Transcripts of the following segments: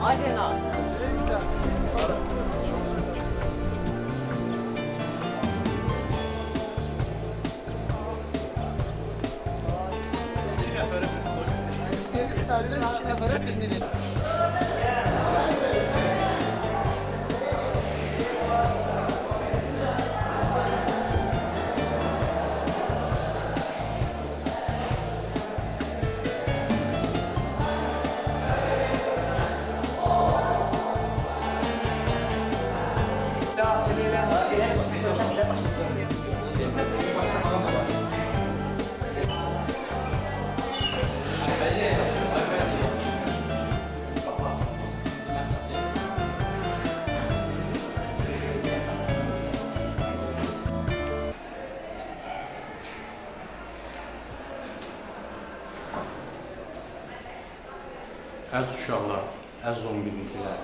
Ajena. Əziz uşaqlar, əziz 11-cilər,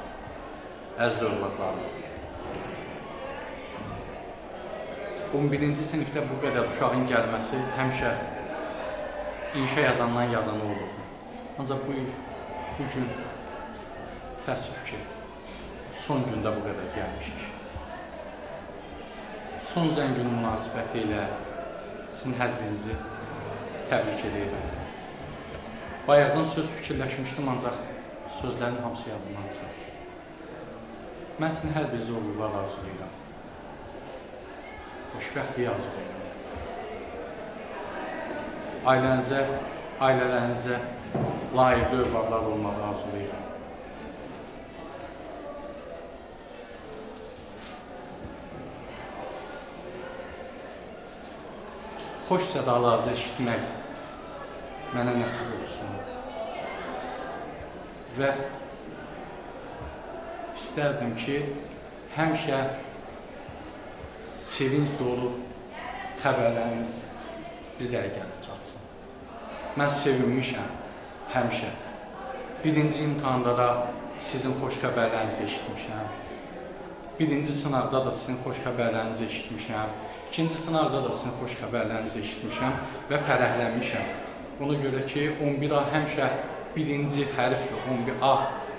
əziz övladlarım. 11-ci sinifdə bu qədər uşağın gəlməsi həmişə inşa yazandan yazanı olur. Ancaq bu gün təəssüf ki, son gündə bu qədər gəlmişik. Son zəngin münasibəti ilə sizin hər birinizi təbrik edirəm. Bayaqdan söz fikirləşmişdim, ancaq sözlərin hamısı yadımdan çıxır. Mən sizin hər birinizi uğurlar arzulayıram. Xoşbəxtliyi arzulayıram. Ailələrinizə layiqli övladlar olmağı arzulayıram. Xoş sədalarınızı eşitmək mənə nəsib olsun və istərdim ki, həmişə sevinç dolu xəbərləriniz bizlərə gəlib çatsın. Mən sevinmişəm həmişə. Birinci imtihanda da sizin xoş xəbərlərinizi eşitmişəm. Birinci sınavda da sizin xoş xəbərlərinizi eşitmişəm. İkinci sınavda da sizin xoş xəbərlərinizi eşitmişəm və fərəhlənmişəm. Ona görə ki, 11A həmişə birinci hərfdir, 11A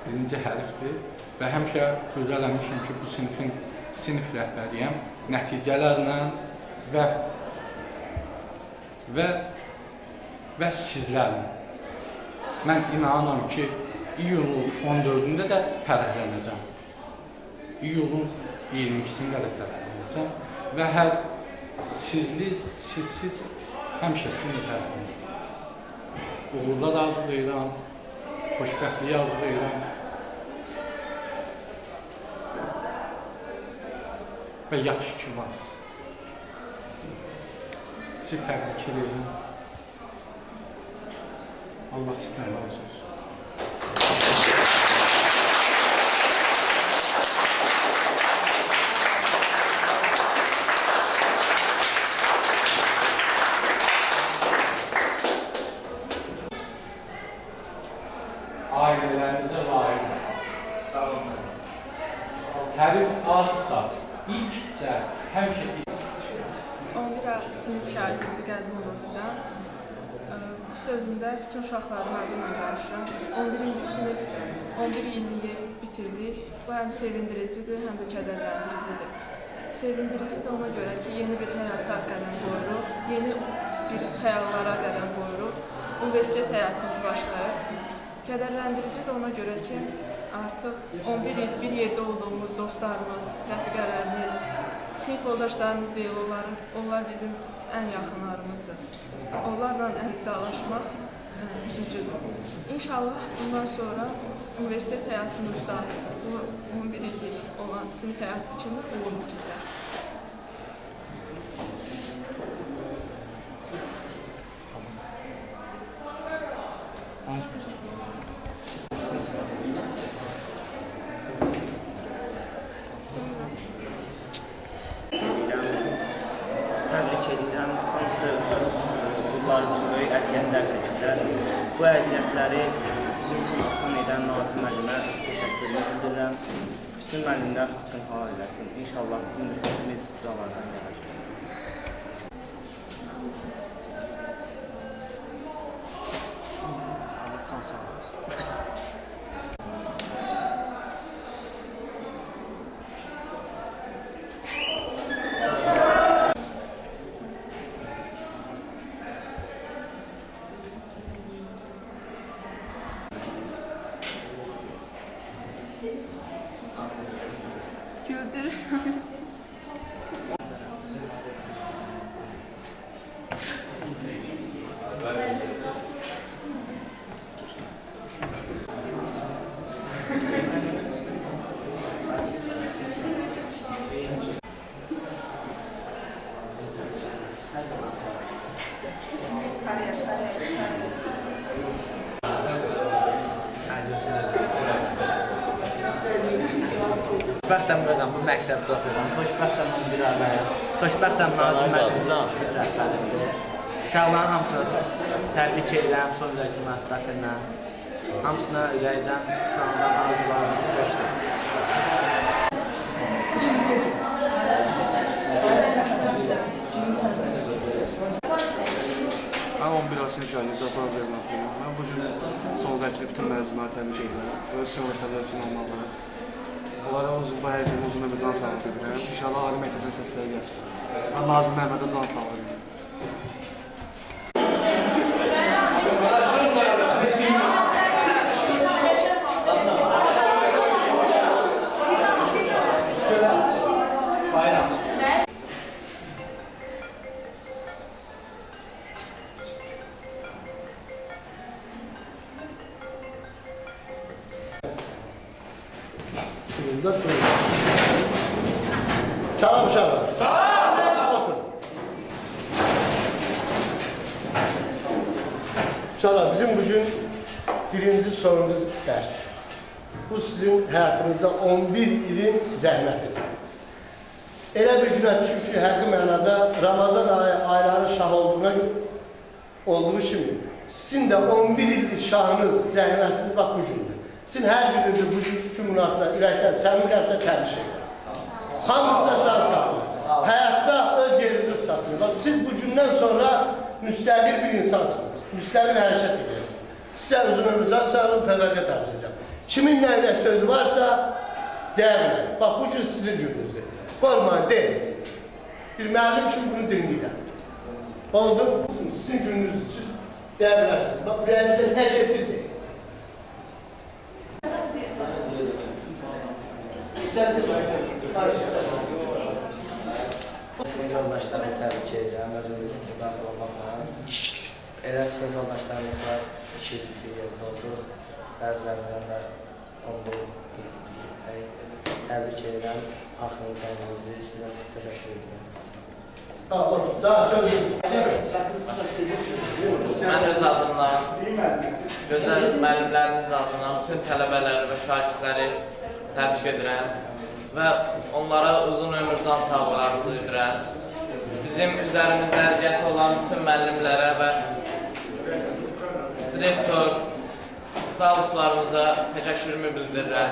birinci hərfdir və həmişə qürrələmişəm ki, bu sinifin sinif rəhbəriyəm nəticələrlə və sizlərlə. Mən inanıram ki, iyulun 14-də də fərəhlənəcəm. İyulun 22-sində də fərəhlənəcəm və hər sizsiz həmişə sizinlə fərəhlənəcəm. Uğurlar arzulayıram, xoşbəxtliyi arzulayıram və yaxşı ki varsınız. Sizi təbrik edirəm. Allah sizdən razı olsun. Ailələrinizə layiq. Sağ olun. Hərif azsa, ilkcə, həmişə ilk. 11A sinif şahidimiz Qədim Olurdudan. Bu sözümdə bütün uşaqların adına danışıram. 11-ci sinif, 11 illiyi bitirdik. Bu həm sevindiricidir, həm də kədərləndiricidir. Sevindiricidir ona görə ki, yeni bir həyata qədəm qoyuruq, yeni bir xəyallara qədəm qoyuruq. Universitet həyatımız başlayır. Kədərləndirici də ona görə ki, artıq 11 il bir yerdə olduğumuz dostlarımız, rəfiqələrimiz, sinif yoldaşlarımız deyil, onlar bizim ən yaxınlarımızdır. Onlarla əlaqələşmək üzücüdür. İnşallah bundan sonra universitet həyatımızda bu 11 illik olan sinif həyatı kimi uğurlu keçər. Təbrik edirəm. Hamısı qızlar üçün böyük əziyyətlər çəkirlər. Bu əziyyətləri bizim üçün asan edən Nazim müəllimə təşəkkürünü bildirirəm. Bütün müəllimlər haqqını halal eləsin. İnşallah bizim də səsimiz ucalardan gəlir. güldürür. Xoşbəxtəm qazan bu məktəbdə oxuyuram. Xoşbəxtəm 11 alayım. Xoşbəxtəm Nazım müəllim Cansız rəhbərimdir. Uşaqların hamısını təbrik edirəm son dərəcə münasibətilə. Hamısına ürəkdən, candan arzularımı göstərirəm. Mən 11 Asim şahidində problem yapıyorum. Mən bugün son zərkli bütün məzunları təbrik edirəm. Öz yoldaşları üçün olmalıdır. Onlara bu hər gün uzun bir can sağlığı edirəm. İnşallah ali məktəbdən səsləri gəlsin. Mən Nazım Məhmədə can sağlığı edirəm. Salam uşaqlar. Salam. Oturun. Uşaqlar, bizim bugün birinci sorumuz dərsdir. Bu sizin həyatınızda 11 ilin zəhmətidir. Elə bir günə düşür ki, həqiqi mənada Ramazan ayların şah olduğu kimi, sizin də 11 illik şahınız, zəhmətiniz bax bu gündür. Sizin hər birinizi bu gün münasibət ürəkdən, səmimi qəlbdə təbrik edirəm. Hamınıza can sağlığı. Həyatda öz yerinizi tutasınız. Bak, siz bu gündən sonra müstəqil bir insansınız. Müstəqil hərəkət edir. Sizə uzun ömrü can sağlığı, fəvqədə tərcih edəcəm. Kimin nəyinə sözü varsa, deyəbiləm. Bak, bu gün sizin gününüzdür. Qormayın, deyil. Bir müəllim üçün bunu dinləyirəm. Oldu? Sizin gününüzdür. Siz deyilərsiniz. Bak, ürəyinizdə hər şey siz deyil. Sinif yoldaşlarımı təbrik edirəm, özümüzü daxil olmaqla. Elə sinif yoldaşlarımız var, 2 il bir yerdə olduq, bəzilərindən də oldu. Təbrik edirəm, axırın təbrik sizə təşəkkür edirəm. Daha söz Mən öz adımla, gözəl müəllimlərimizin adına bütün tələbələri və şagirdləri təbrik edirəm və onlara uzun ömür can sağlığı arzulayıram. Bizim üzərimizdə əziyyəti olan bütün müəllimlərə və direktor, zavuslarımıza təşəkkürümü bildirirəm.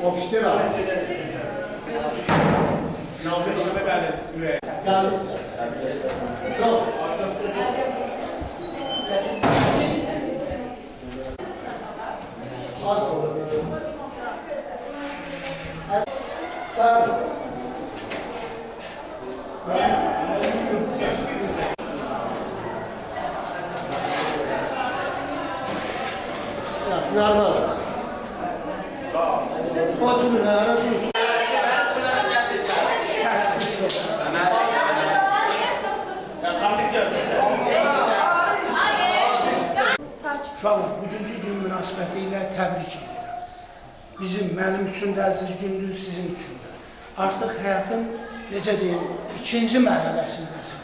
Ofisler var. Normal. Sağ ol. Oturun, oturun. Uşaqlar, bugünkü gün münasibəti ilə təbrik edirəm. Mənim üçün də əziz gündür, sizin üçün də. artıq həyatın, necə deyim, ikinci mərhələsindəsiniz.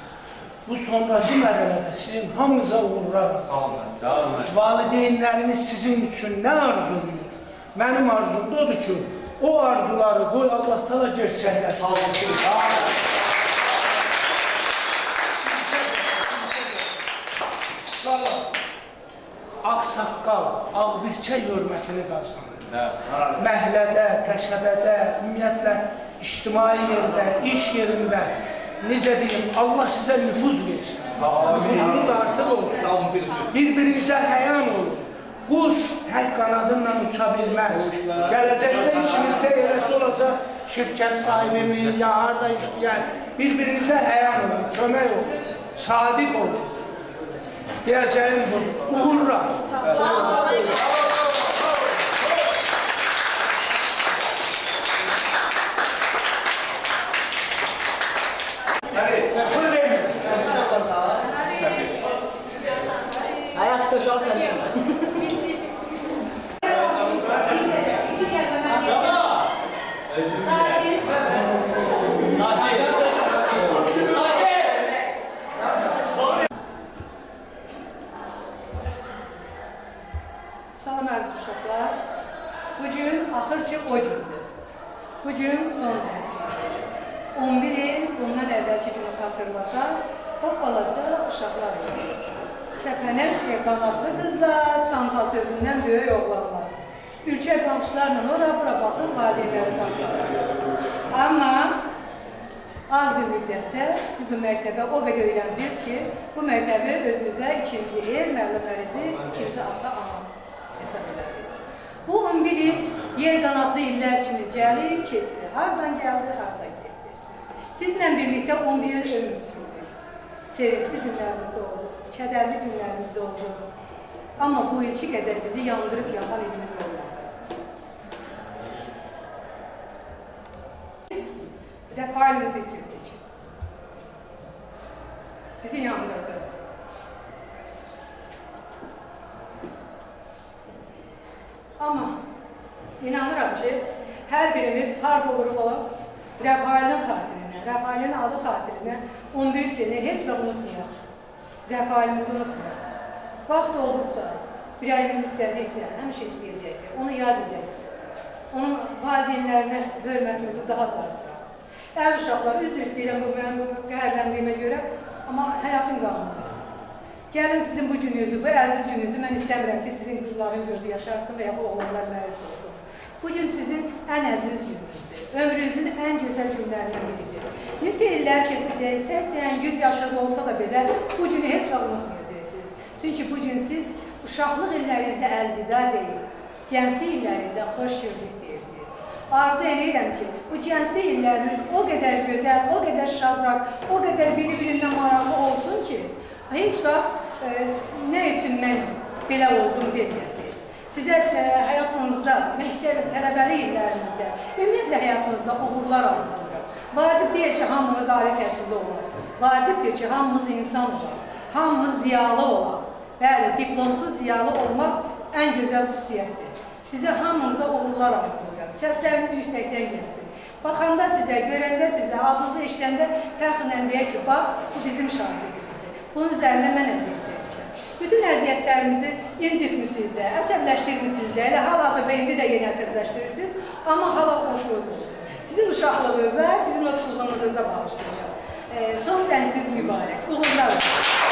Bu sonraki mərhələdə sizin hamınıza uğurlar. Sağ olun. Valideynləriniz sizin üçün nə arzuluyur? Mənim arzum da odur ki, o arzuları qoy Allah Taala gerçəkləşsin. Sağ olun. Ağsaqqal, ağbirçə hörmətini qazanır. Məhəllədə, qəsəbədə, ümumiyyətlə, ictimai yerdə, iş yerində, necə deyim, Allah sizə nüfuz versin. Nüfuzunuz artıq olur. Bir-birinizə həyan olur. Quş hək qanadınla uça bilməz. Gələcəkdə içinizdə eləsi olacaq, şirkət sahibimi, ya harada işləyən, bir-birinizə həyan olur, kömək olur, sadiq olur. Deyəcəyim bu, uğurlar. Ayakta şu an tanıyorum. Salam əziz uşaqlar. Bugün axırcı o gündür. Bugün son zəng. 11 il bundan əvvəlki günü xatırlasaq, hoppalaca uşaqlar oluruz. Çəpənək qanadlı qızlar, çantası özündən böyük oğlanlar. Ürkək baxışlarla ora-bura baxıb valideynləri saxlayırız. Amma az bir müddətdə siz bu məktəbə o qədər öyrəndiniz ki, bu məktəbi özünüzə ikinci il, müəllimlərinizi ikinci adda alın. Bu 11 il yer qanadlı illər kimi gəlib, keçdi. Hardan gəldi, hardan getdi. Sizlə birlikdə 11 il ömür sürdük. Sevincli günlərimizdə oldu, kədərli günlərimizdə oldu. Amma bu ilki qədər bizi yandırıb yaxan ilimiz oldu. Rəfaimizi itirdik. Bizi yandırdı. Amma inanıram ki, hər birimiz harada oluruq olaq, Rəfailin xatirinə, Rəfailin adı xatirinə 11 ilini heç və unutmayaq. Rəfailimizi unutmayaq. Vaxt olduqca, bir ayımız istədiksə, həmişə istəyəcəkdir. Onu yad edək. Onun valideynlərinə hörmətimizi daha da artıraq. Əziz uşaqlar, üzr istəyirəm bu mənim qəhərləndiyimə görə, amma həyatın qanunu. Gəlin sizin bu gününüzü, bu əziz gününüzü mən istəmirəm ki, sizin qızların gözü yaşarsın və ya bu oğlanlar məyus olsun. Bugün sizin ən əziz gününüzdür. Ömrünüzün ən gözəl günlərindən biridir. Neçə illər keçəcək, 80-100 yaşınız olsa da belə, bu günü heç vaxt unutmayacaqsınız. Çünki bu gün siz uşaqlıq illərinizə əlvida deyil, gənclik illərinizə xoş gördük deyirsiniz. Arzu edirəm ki, bu gənclik illəriniz o qədər gözəl, o qədər şabraq, o qədər biri-birindən maraqlı olsun ki, heç vaxt nə üçün mən belə oldum deməyəsiniz. Sizə həyatınızda, məktəb, tələbəli illərinizdə, ümumiyyətlə həyatınızda uğurlar arzulayıram. Vacib deyil ki, hamımız ali təhsilli olaq. Vacibdir ki, hamımız insan olaq. Hamımız ziyalı olaq. Bəli, diplomsuz ziyalı olmaq ən gözəl xüsusiyyətdir. Sizə hamınıza uğurlar arzulayıram. Səsləriniz yüksəkdən gəlsin. Baxanda sizə, görəndə sizə, adınızı eşidəndə fəxrlə deyək ki, bax, bu bizim şagirdimizdir. Bunun üzərində mən əziyyət çəkmişəm. Bütün əziyyətlərimizi incitmişsiniz də, əsəbləşdirmişsiniz də, elə hal-hazırda indi də yeni əsəbləşdirirsiniz, amma hala xoşluğunuz. Sizin uşaqlığınıza, sizin oxşuluğunuza bağışlayacağım. Son zənciniz mübarək, uğurlar olsun.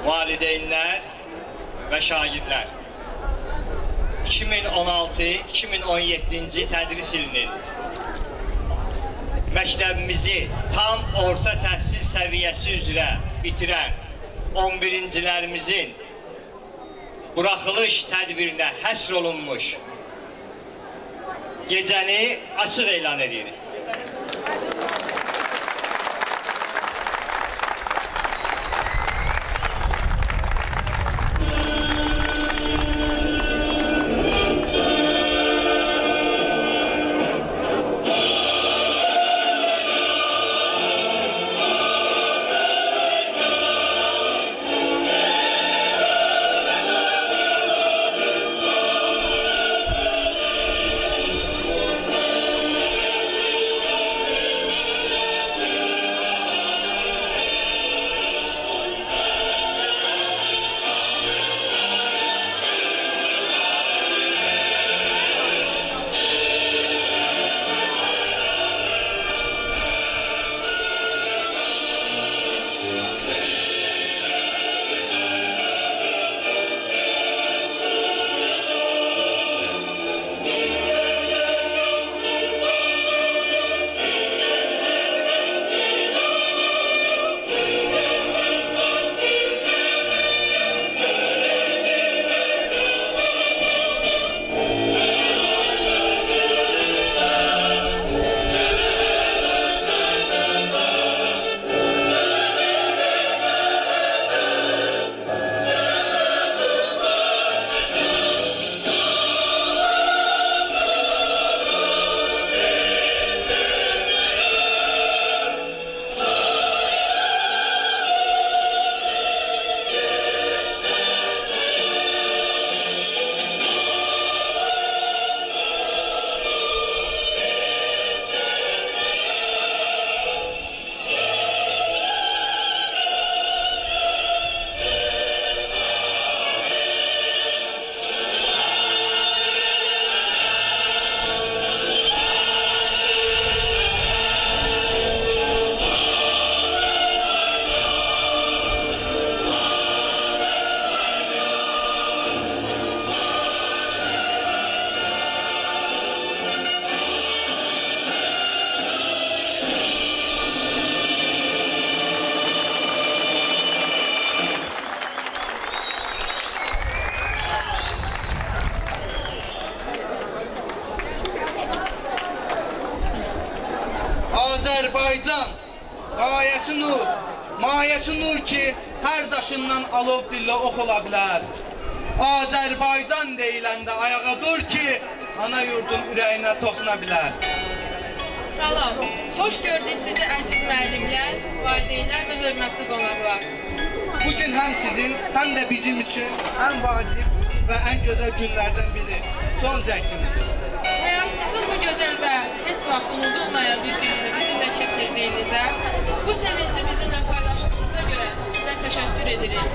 valideynlər və şagirdlər. 2016-2017-ci tədris ilinin məktəbimizi tam orta təhsil səviyyəsi üzrə bitirən 11-cilərimizin buraxılış tədbirinə həsr olunmuş gecəni açıq elan edirik. Azərbaycan, qayəsi nur, mayəsi nur ki, hər daşından alov dillə ox ola bilər. Azərbaycan deyiləndə ayağa dur ki, ana yurdun ürəyinə toxuna bilər. Salam, xoş gördük sizi əziz müəllimlər, valideynlər və hörmətli qonaqlar. Bugün həm sizin, həm də bizim üçün ən vacib və ən gözəl günlərdən biri, son zəngimizdir. Həyatınızın bu gözəl və heç vaxt unudulmayan bir gününü bizimlə keçirdiyinizə, bu sevinci bizimlə paylaşdığınıza görə sizə təşəkkür edirik.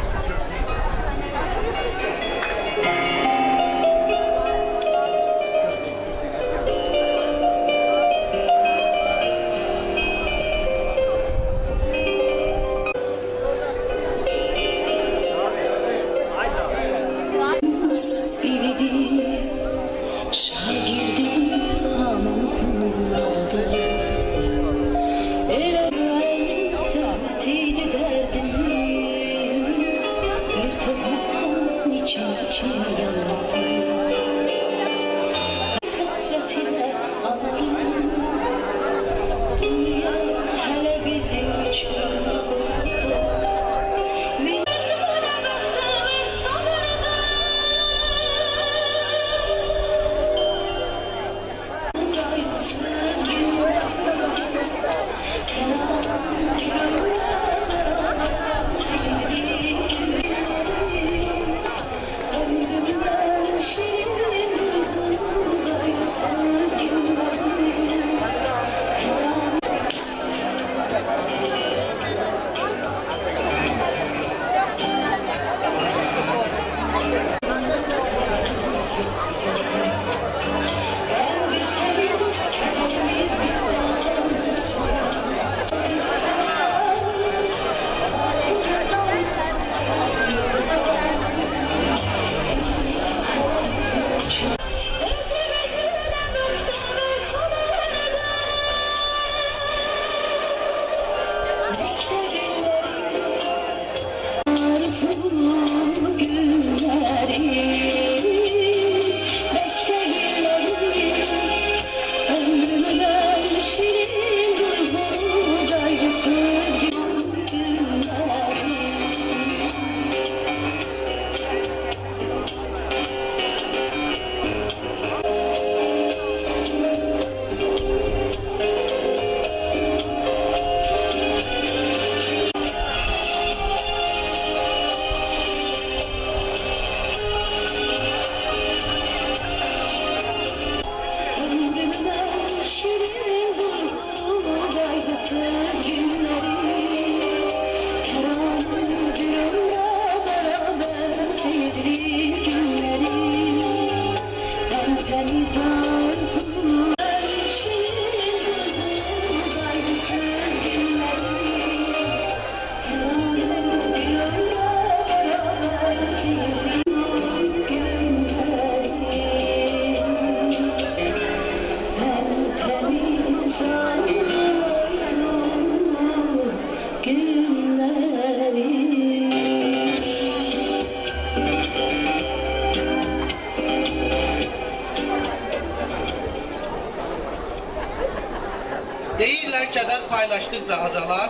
kədər paylaşdıqca azalar,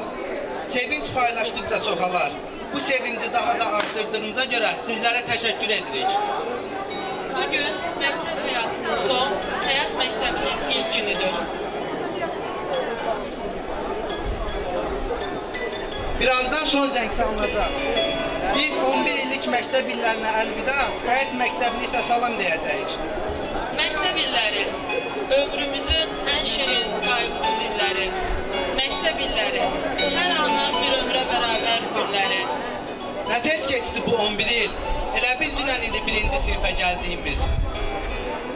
sevinç paylaşdıqca çoxalar. Bu sevinci daha da arttırdığınıza görə sizlərə təşəkkür edirik. Bugün məktəb həyatının son, həyat məktəbinin ilk günüdür. Birazdan son zəng çalınacaq. Biz 11 illik məktəb illərinə əlvida, həyat məktəbini isə salam deyəcəyik. Məktəb illəri, ömrümüzün ən şirin, qayğısız illəri. Məktəb illəri, hər anın bir ömrə bərabər günləri. Nə tez keçdi bu 11 il, elə bir dünən idi birinci sinifə gəldiyimiz.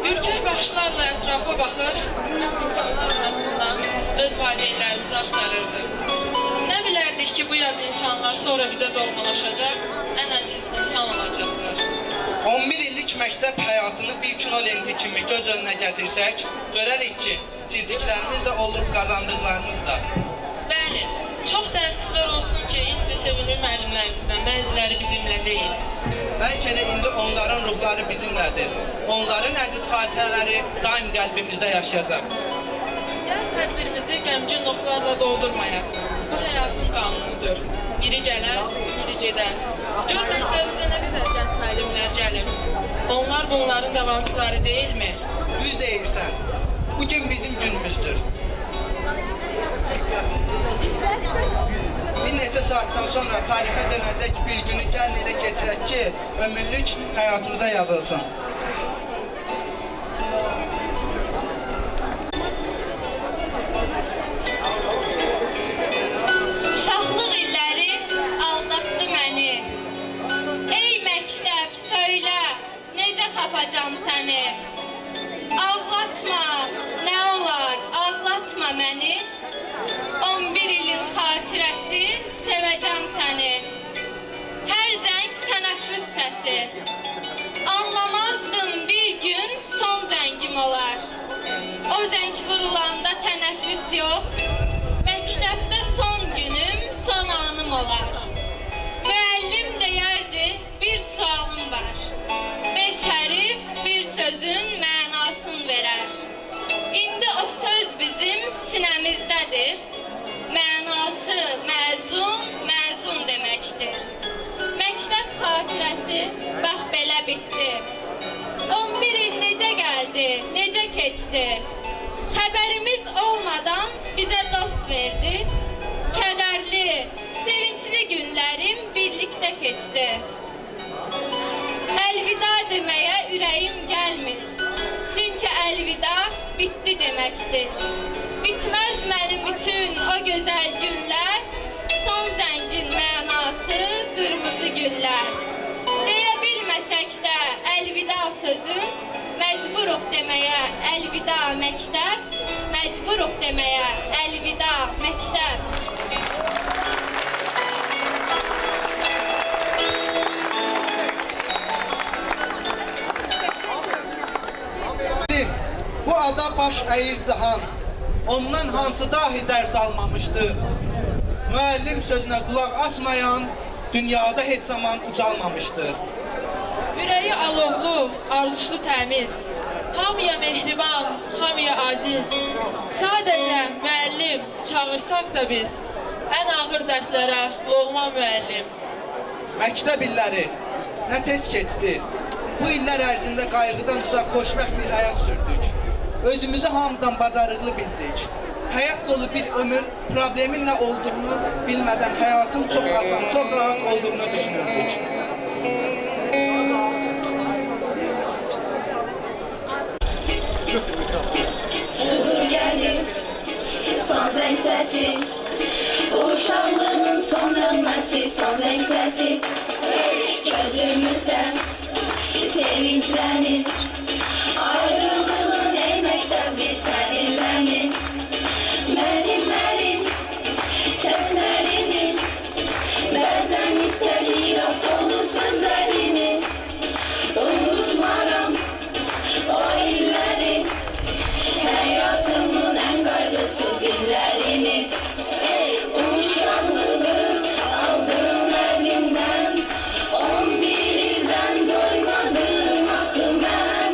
Ürkək baxışlarla ətrafa baxır, insanlar arasından öz valideynlərimizi axtarırdı. Nə bilərdik ki, bu yad insanlar sonra bizə dolmalaşacaq, ən əziz insan olacaqlar. 11 illik məktəb həyatını bir kino lenti kimi göz önünə gətirsək, görərik ki, itirdiklərimiz də olub, qazandıqlarımız da. Bəli, çox dərsliklər olsun ki, indi sevimli müəllimlərimizdən bəziləri bizimlə deyil. Bəlkə də indi onların ruhları bizimlədir. Onların əziz xatirələri daim qəlbimizdə yaşayacaq. Gəl tədbirimizi qəmgin notlarla doldurmayaq. Bu həyatın qanunudur. Biri gələr, biri gedər. Gör məktəbimizə nə qədər gənc müəllimlər gəlib. Onlar bunların davamçıları deyilmi? Düz deyirsən. Bugün bizim günümüzdür. Bir neçə saatdan sonra tarixə dönəcək bir günü gəlin elə keçirək ki, ömürlük həyatımıza yazılsın. Şahlıq illəri aldatdı məni. Ey məktəb, söylə, necə tapacam səni? Ağlatma, nə olar, ağlatma məni. 11 ilin xatirəsi, sevəcəm səni. Hər zəng tənəffüs səsi. Anlamazdın bir gün son zəngim olar. O zəng vurulanda tənəffüs yox. Məktəbdə son günüm, son anım olar. Müəllim deyərdi, bir sualım var. 5 hərif, bir sözün mənasını verər. İndi o söz bizim sinəmizdədir. Mənası məzun, məzun deməkdir. Məktəb xatirəsi bax belə bitdi. 11 il necə gəldi, necə keçdi? Xəbərimiz olmadan bizə dost verdi. Kədərli, sevinçli günlərim birlikdə keçdi. Əlvida deməyə ürəyim gəlmir. Çünki əlvida bitdi deməkdir. Bitməz mənim üçün o gözəl günlər, son zəngin mənası qırmızı güllər. Deyə bilməsək də əlvida sözün, məcburuq deməyə əlvida məktəb, məcburuq deməyə əlvida məktəb. Bu ada baş əyir cahan, ondan hansı dahi dərs almamışdı. Müəllim sözünə qulaq asmayan, dünyada heç zaman ucalmamışdır. Ürəyi alovlu, arzusu təmiz, hamıya mehriban, hamıya aziz. Sadəcə müəllim çağırsaq da biz, ən ağır dərdlərə loğma müəllim. Məktəb illəri nə tez keçdi. Bu illər ərzində qayğıdan uzaq xoşbəxt bir həyat sürdük. Özümüzü hamıdan bacarıqlı bildik. Həyat dolu bir ömür, problemin nə olduğunu bilmədən həyatın çox asan, çox rahat olduğunu düşünürdük. Uğur gəlir, son zəng səsi, uşaqlığın son nəğməsi, son zəng səsi, gözümüzdə sevinçlənir, ayrılığın ey məktəb biz səninlənin, müəllimlərin səslərini, bəzən istəyir dolu sözlərini, unutmaram o illəri, həyatımın ən qayğısız günlərini, uşaqlığı aldım əlimdən, 11 ildən doymadım axı mən.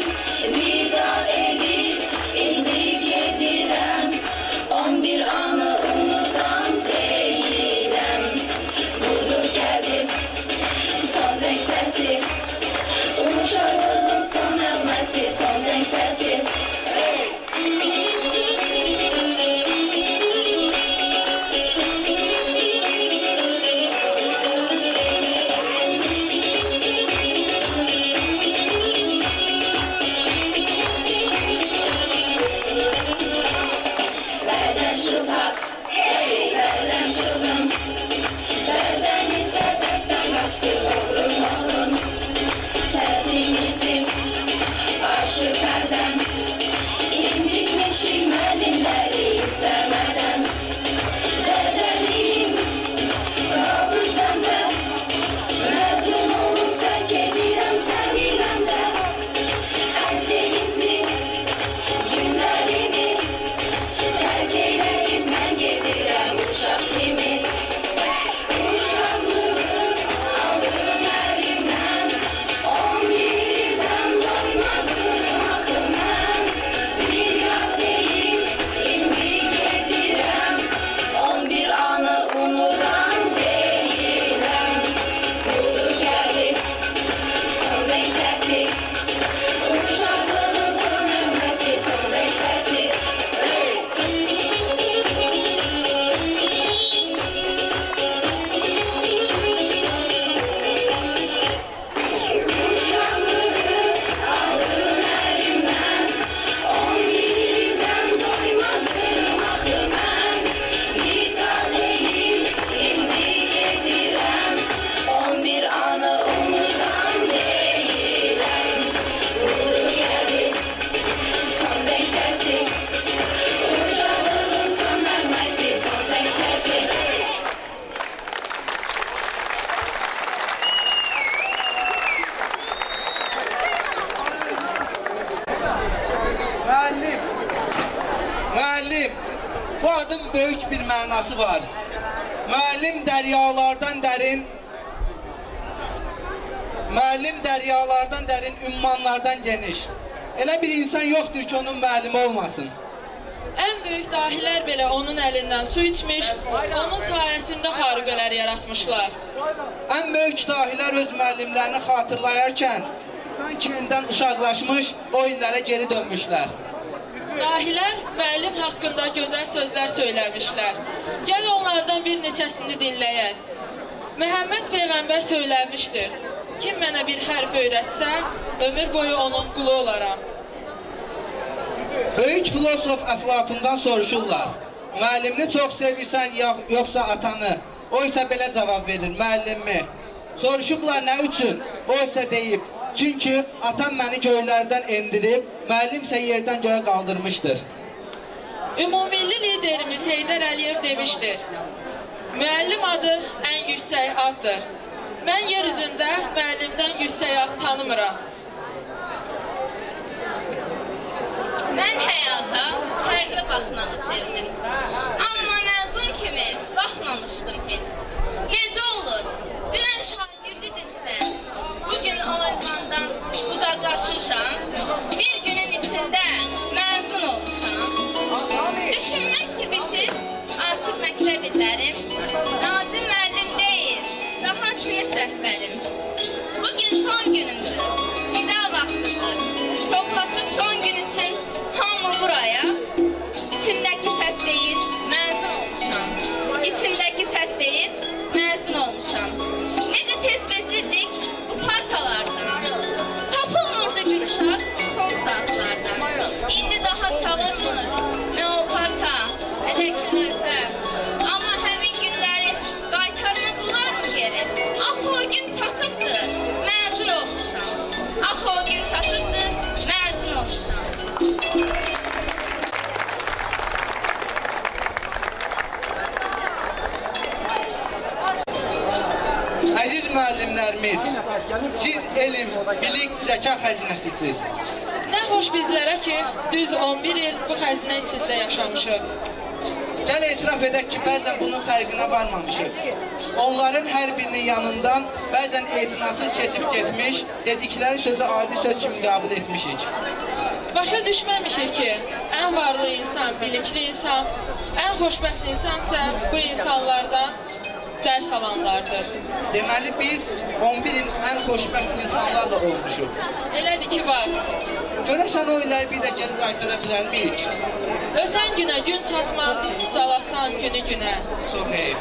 böyük bir mənası var. Müəllim dəryalardan dərin, ümmanlardan geniş. Elə bir insan yoxdur ki, onun müəllimi olmasın. Ən böyük dahilər belə onun əlindən su içmiş, onun sayəsində xariqələr yaratmışlar. Ən böyük dahilər öz müəllimlərini xatırlayarkən, sanki yenidən uşaqlaşmış, o illərə geri dönmüşlər. Dahilər müəllim haqqında gözəl sözlər söyləmişlər. Gəl onlardan bir neçəsini dinləyək. Məhəmməd Peyğəmbər söyləmişdir. Kim mənə bir hərf öyrətsə, ömür boyu onun qulu olaram. Böyük filosof Əflatundan soruşurlar. Müəllimini çox sevirsən, yoxsa atanı? O isə belə cavab verir, müəllimi. Soruşublar nə üçün? O isə deyib, çünki atam məni göylərdən endirib, müəllim isə yerdən göyə qaldırmışdır. Ümumilli liderimiz Heydər Əliyev demişdir. Müəllim adı ən yüksək addır. Mən yer üzündə müəllimdən yüksək ad tanımıram. Mən həyata fərqli baxmağı sevdim. Amma məzun kimi baxmamışdım heç. Necə olur? Dünən şagirdidimsə, bugün o ünvandan uzaqlaşmışam, bir günün içində məzun olmuşam. Düşünmək ki, bitir, artıq məktəb illərim, Nazim müəllim deyil, daha sinif rəhbərim. Bugün son günümdür, vida vaxtıdır. Toplaşıb son gün üçün hamı buraya. İçimdəki səs deyir, məzun olmuşam. İçimdəki səs deyir, məzun olmuşam. Necə tez bezirdik bu partalardan. Tapılmırdı bir uşaq son saatlardan. İndi daha çağırmır, nə o parta, nə ki lövhə. Amma həmin günləri qaytarını bular mı geri? Axı o gün çatıbdır, məzun olmuşam. Axı o gün çatıbdır, məzun olmuşam. Əziz müəllimlərimiz, siz elm, bilik, zəka xəzinəsiniz. Nə xoş bizlərə ki, düz 11 il bu xəzinə içində yaşamışıq. Gəl etiraf edək ki, bəzən bunun fərqinə varmamışıq. Onların hər birinin yanından bəzən etinasız keçib getmiş, dedikləri sözü adi söz kimi qəbul etmişik. Başa düşməmişik ki, ən varlı insan, bilikli insan, ən xoşbəxt insansə bu insanlardan dərs alanlardır. Deməli, biz 11 il ən xoşbəxt insanlarla olmuşuq. Elədir ki, var. Görəsən o illəri bir də gəlib qaytara bilərmiyik? Ötən günə gün çatmaz, calasan günü günə. Çox heyif.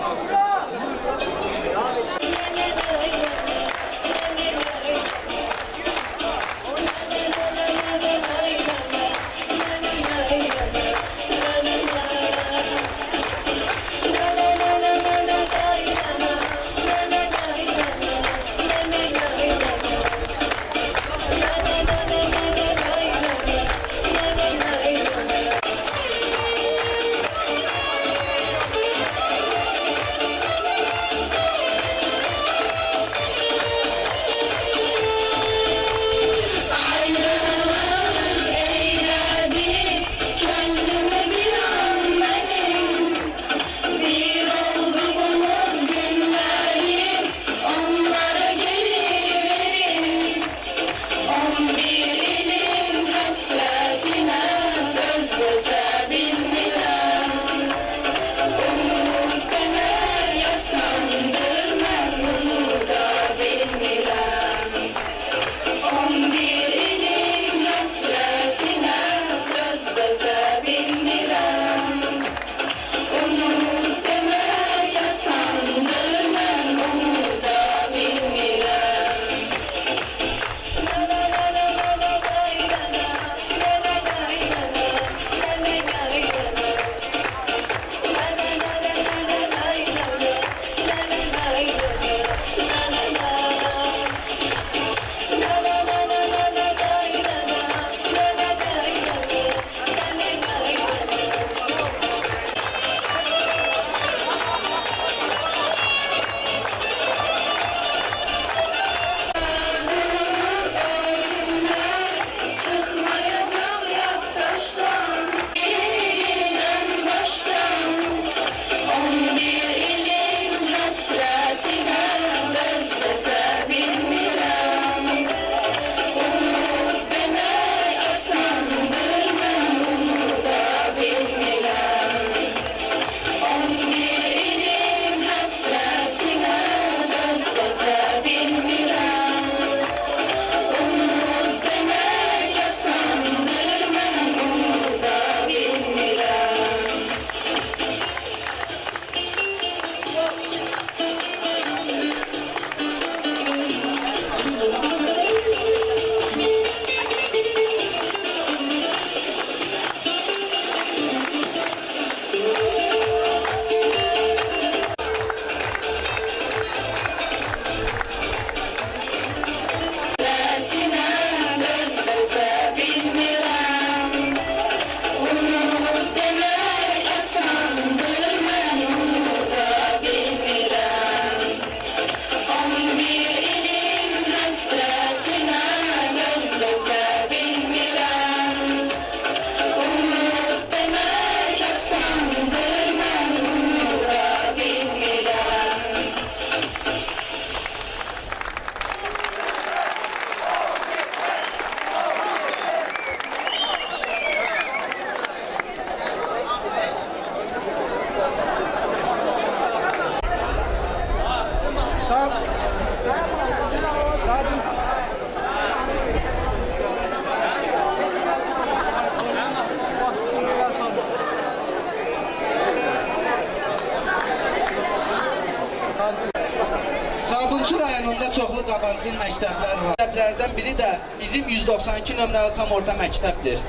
tacil məktəblər var. Məktəblərdən biri də bizim 192 nömrəli tam orta məktəbdir.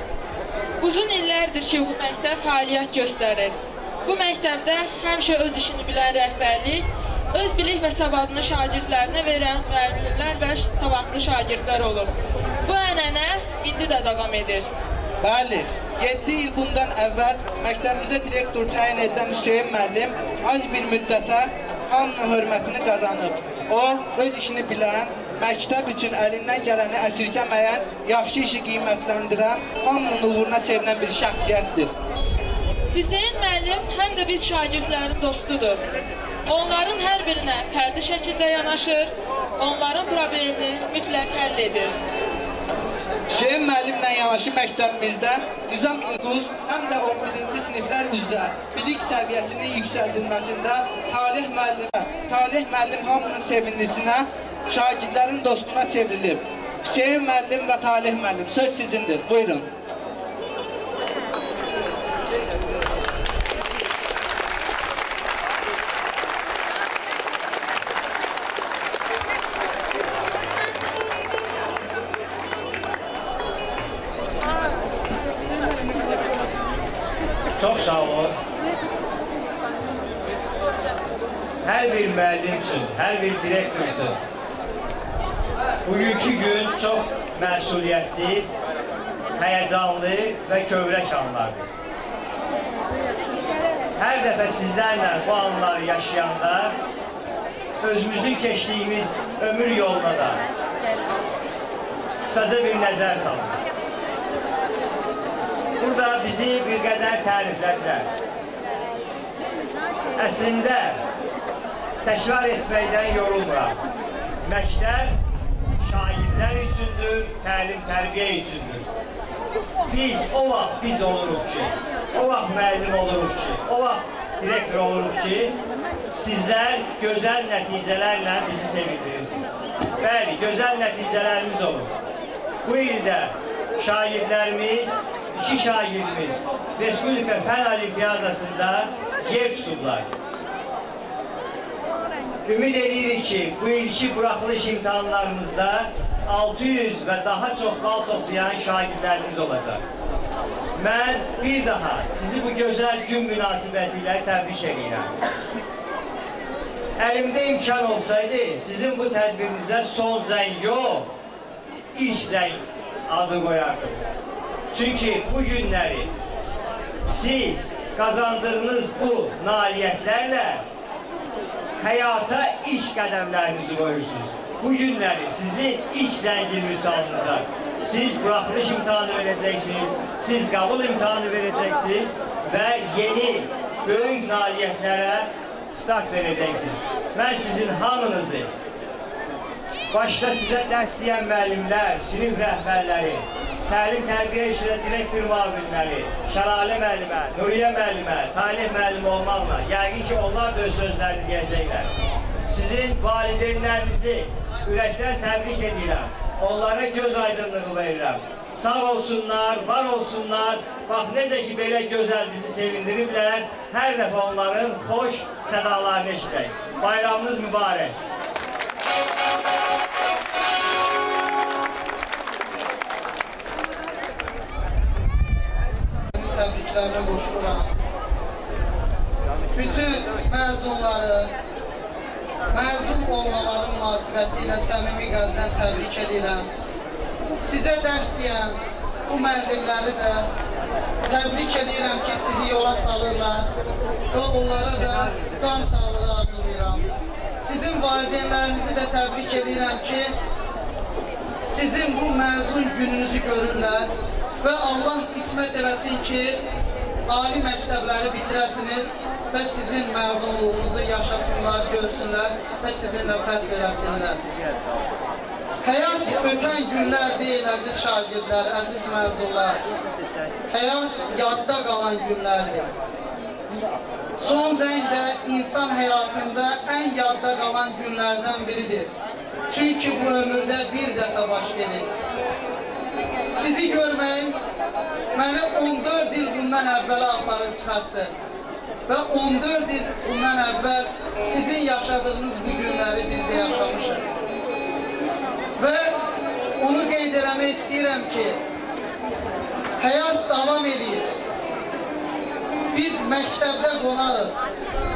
Uzun illərdir ki, bu məktəb fəaliyyət göstərir. Bu məktəbdə həmişə öz işini bilən rəhbərlik, öz bilik və savadını şagirdlərinə verən müəllimlər və savadlı şagirdlər olub. Bu ənənə indi də davam edir. Bəli, 7 il bundan əvvəl məktəbimizə direktor təyin edilən Hüseyin müəllim az bir müddətə hamının hörmətini qazanıb. O, öz işini bilən, məktəb üçün əlindən gələni əsirgəməyən, yaxşı işi qiymətləndirən, hamının uğuruna sevinən bir şəxsiyyətdir. Hüseyin müəllim həm də biz şagirdlərin dostudur. Onların hər birinə fərdi şəkildə yanaşır, onların problemini mütləq həll edir. Hüseyin müəllimlə yanaşı məktəbimizdə nizam inquz həm də 11-ci siniflər üzrə bilik səviyyəsinin yüksəldilməsində Talih müəllim hamının sevinlisinə, şagirdlərin dostuna çevrilib. Hüseyin müəllim və Talih müəllim, söz sizindir. Buyurun. Çox sağ olun. Hər bir müəllim üçün, hər bir direktor üçün bugünkü gün çox məsuliyyətli, həyəcanlı və kövrək anlardır. Hər dəfə sizlərlə bu anları yaşayanda özümüzün keçdiyimiz ömür yoluna da qısaca bir nəzər salın. Burada bizi bir qədər təriflədilər. Əslində, təkrar etməkdən yorulmuram. Məktəb şagirdlər üçündür, təlim-tərbiyə üçündür. Biz o vaxt biz oluruq ki, o vaxt müəllim oluruq ki, o vaxt direktor oluruq ki, sizlər gözəl nəticələrlə bizi sevindirirsiniz. Bəli, gözəl nəticələrimiz olur. Bu ildə şagirdlərimiz, 2 şagirdimiz Respublika Fən Olimpiyadasında yer tutublar. Ümid edirik ki, bu ilki buraxılış imtahanlarımızda 600 və daha çox bal toplayan şagirdlərimiz olacaq. Mən bir daha sizi bu gözəl gün münasibətilə təbrik edirəm. Əlimdə imkan olsaydı, sizin bu tədbirinizdə son zəng yox, ilk zəng adı qoyardım. Çünki bu günləri siz qazandığınız bu nailiyyətlərlə həyata ilk qədəmlərinizi qoyursunuz. Bu günləri sizin ilk zənginiz alınacaq. Siz buraxılış imtahanı verəcəksiniz, siz qəbul imtahanı verəcəksiniz və yeni, böyük nailiyyətlərə start verəcəksiniz. Mən sizin hamınızı, başda sizə dərs deyən müəllimlər, sinif rəhbərləri, təlim-tərbiyə işlə direktor müavinləri, Şəlalə müəllimə, Nuriyə müəllimə, Talih müəllim olmaqla, yəqin ki, onlar da öz sözlərini deyəcəklər. Sizin valideynlərinizi ürəkdən təbrik edirəm, onlara göz aydınlığı verirəm. Sağ olsunlar, var olsunlar, bax necə ki, belə gözəl bizi sevindiriblər, hər dəfə onların xoş sədalarını eşidək. Bayramınız mübarək. Təbriklərlə qoşuluram. Bütün məzunları, məzun olmaları münasibəti ilə səmimi qəlbdən təbrik edirəm. Sizə dərs deyən bu müəllimləri də təbrik edirəm ki, sizi yola salırlar və onlara da can sağlığı arzulayıram. Sizin valideynlərinizi də təbrik edirəm ki, sizin bu məzun gününüzü görürlər və Allah qismət eləsin ki, ali məktəbləri bitirəsiniz və sizin məzunluğunuzu yaşasınlar, görsünlər və sizinlə fəth eləsinlər. Həyat ötən günlər deyil, əziz şagirdlər, əziz məzunlar. Həyat yadda qalan günlərdir. Son zəng də insan həyatında ən yadda qalan günlərdən biridir. Çünki bu ömürdə bir dəfə baş verir. Sizi görmək məni 14 il bundan əvvələ aparıb çıxartdı. Və 14 il bundan əvvəl sizin yaşadığınız bu günləri biz də yaşamışıq. eləmək istəyirəm ki, həyat davam edir. Biz məktəbdə qonarıq.